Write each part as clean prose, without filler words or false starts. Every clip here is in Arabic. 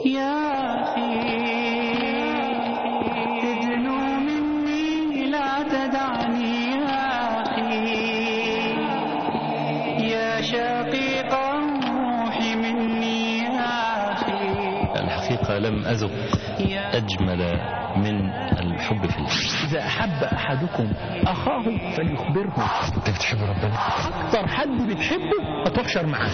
يا أخي تدنو مني لا تدعني يا أخي يا شقيق الروح مني يا أخي. الحقيقة لم أذق أجمل من الحب في الله. إذا أحب أحدكم أخاه فليخبره. أنت بتحب ربنا؟ أكتر حد بتحبه هتحشر معاه.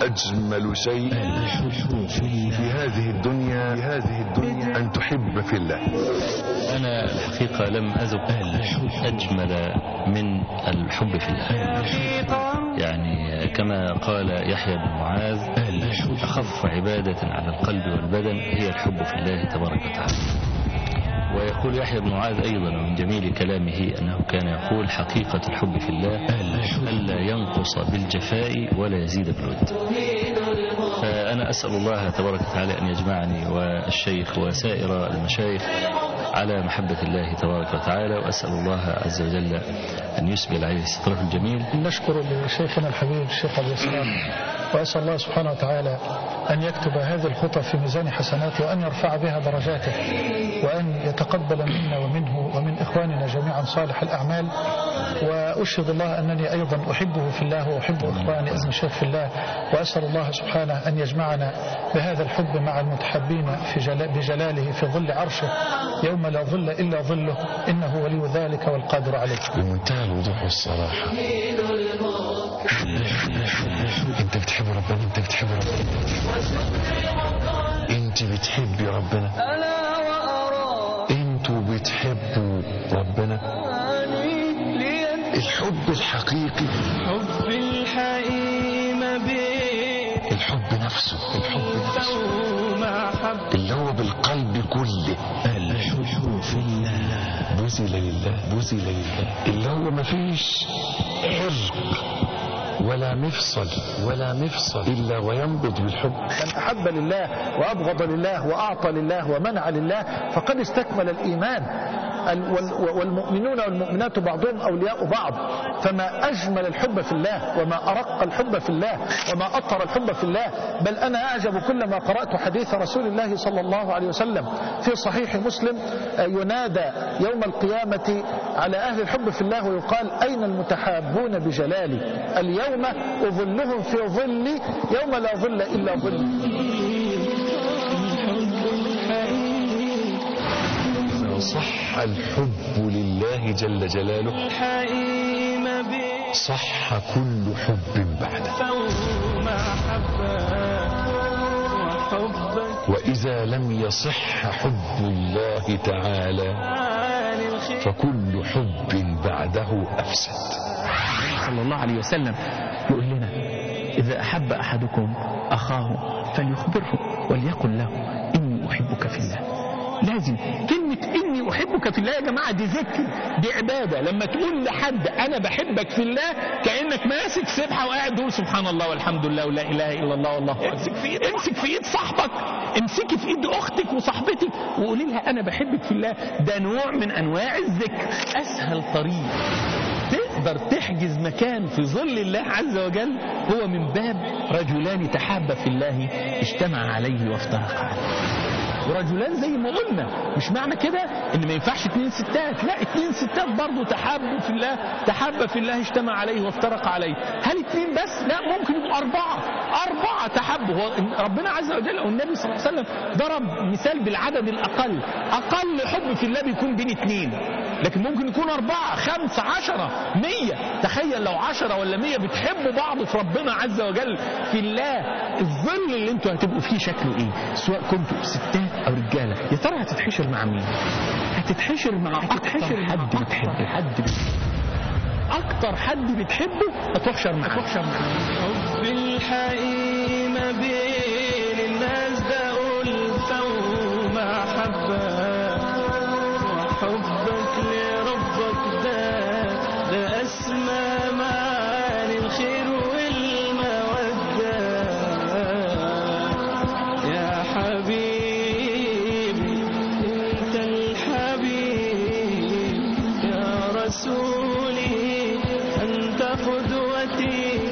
أجمل شيء في هذه الدنيا أن تحب في الله. أنا الحقيقة لم أذق أجمل من الحب في الله. يعني كما قال يحيى بن معاذ: أخف عبادة على القلب والبدن هي الحب في الله تبارك وتعالى. ويقول يحيى بن معاذ أيضا من جميل كلامه أنه كان يقول: حقيقة الحب في الله ألا ينقص بالجفاء ولا يزيد بالود. فأنا أسأل الله تبارك وتعالى أن يجمعني والشيخ وسائر المشايخ على محبة الله تبارك وتعالى، وأسأل الله عز وجل أن يسبل عليه ستره الجميل. نشكر لشيخنا الحبيب الشيخ عبد السلام، وأسأل الله سبحانه وتعالى أن يكتب هذه الخطى في ميزان حسناته، وأن يرفع بها درجاته، وأن يتقبل منا ومنه ومن إخواننا جميعا صالح الأعمال. وأشهد الله أنني أيضا أحبه في الله وأحب إخواني المشايخ في الله، وأسأل الله سبحانه أن يجمعنا بهذا الحب مع المتحبين بجلاله في ظل عرشه يوم لا ظل إلا ظله، إنه ولي ذلك والقادر عليه. بمنتهى الوضوح والصراحة، أنت بتحب ربنا؟ أنت بتحب ربنا؟ أنت بتحبي ربنا؟ أنتوا بتحبوا ربنا؟ الحب الحقيقي، حب الحقيقي ما بين الحب نفسه، اللي هو بالقلب كله. الحب في الله بذل لله، اللي هو مفيش عرق ولا مفصل إلا وينبض بالحب. من أحب لله وأبغض لله وأعطى لله ومنع لله فقد استكمل الإيمان. والمؤمنون والمؤمنات بعضهم أولياء بعض، فما أجمل الحب في الله، وما أرق الحب في الله، وما أطهر الحب في الله. بل أنا أعجب كلما قرأت حديث رسول الله صلى الله عليه وسلم في صحيح مسلم: ينادى يوم القيامة على أهل الحب في الله ويقال: أين المتحابون بجلالي؟ اليوم أظلهم في ظلي يوم لا ظل إلا ظلي. صح الحب لله جل جلاله، صح كل حب بعده. وإذا لم يصح حب الله تعالى فكل حب بعده أفسد. صلى الله عليه وسلم يقول لنا: إذا أحب أحدكم أخاه فليخبره وليقل له إني أحبك في الله. لازم كلمة إني أحبك في الله يا جماعة دي ذكر، دي عبادة. لما تقول لحد أنا بحبك في الله كأنك ماسك سبحة وقاعد تقول سبحان الله والحمد لله ولا إله إلا الله والله. امسك في إيد صاحبك، امسكي في إيد أختك وصاحبتك وقولي لها أنا بحبك في الله. ده نوع من أنواع الذكر. أسهل طريق تقدر تحجز مكان في ظل الله عز وجل هو من باب رجلان تحابا في الله اجتمع عليه وافترقا عليه. ورجلان زي ما قلنا، مش معنى كده ان ما ينفعش 2 ستات، لا 2 ستات برضو تحابوا في الله، تحابا في الله اجتمع عليه وافترق عليه. هل 2 بس؟ لا، ممكن يبقوا 4 تحابوا. هو ربنا عز وجل والنبي صلى الله عليه وسلم ضرب مثال بالعدد الأقل. أقل حب في الله بيكون بين 2، لكن ممكن يكون 4 5 10 100. تخيل لو 10 ولا 100 بتحبوا بعض في ربنا عز وجل في الله، الظل اللي انتوا هتبقوا فيه شكله ايه؟ سواء كنتوا ستات او رجاله. يا ترى هتتحشر مع مين؟ هتتحشر مع اكتر حد بتحبه. اكتر حد بتحبه هتحشر معاه. حب الحقيقي ما بين الناس ده ألفة ومحبة، وحبك لربك ده أسمى معاني الخير والمحبة. أمتي